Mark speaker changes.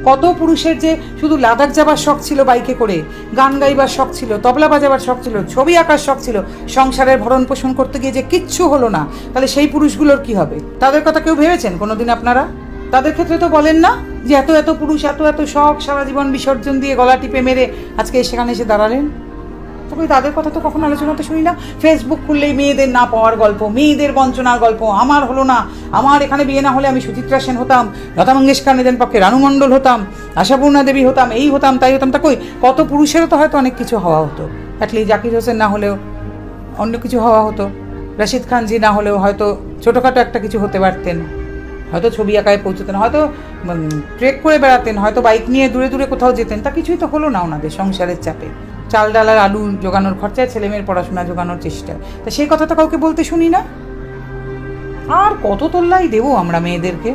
Speaker 1: কত পুরুষের যে শুধু লাদাখ যাবার শখ ছিল বাইকে করে, গান গাইবার শখ ছিল, তবলা বাজাবার শখ ছিল, ছবি আঁকার শখ ছিল, সংসারের ভরণ পোষণ করতে গিয়ে যে কিচ্ছু হলো না, তাহলে সেই পুরুষগুলোর কি হবে? তাদের কথা কেউ ভেবেছেন কোনোদিন আপনারা? তাদের ক্ষেত্রে তো বলেন না যে এত এত পুরুষ, এত এত শখ, সারা জীবন বিসর্জন দিয়ে গলা টিপে মেরে আজকে সেখানে এসে দাঁড়ালেন। তবে তাদের কথা তো কখনো আলোচনাতে শুনি না। ফেসবুক খুললেই মেয়েদের না পাওয়ার গল্প, মেয়েদের বঞ্চনার গল্প, আমার হলো না, আমার এখানে বিয়ে না হলে আমি সুচিত্রা সেন হতাম, লতা মঙ্গেশকর নিদেন পক্ষে রানু মণ্ডল হতাম, আশাপূর্ণা দেবী হতাম, এই হতাম তাই হতাম। তা কই, কত পুরুষেরও তো হয়তো অনেক কিছু হওয়া হতো, অ্যাটলিস্ট জাকির হোসেন না হলেও অন্য কিছু হওয়া হতো, রশিদ খানজি না হলেও হয়তো ছোটোখাটো একটা কিছু হতে পারতেন, হয়তো ছবি আঁকায় পৌঁছতেন, হয়তো ট্রেক করে বেড়াতেন, হয়তো বাইক নিয়ে দূরে দূরে কোথাও যেতেন। তা কিছুই তো হলো না ওনাদের সংসারের চাপে, চাল ডাল আর আলু জোগানোর খরচায় ছেলেমেয়ের পড়াশোনা জোগানোর চেষ্টা। তা সেই কথা তো কাউকে বলতে শুনি না। আর কত তোল্লাই দেবো আমরা মেয়েদেরকে?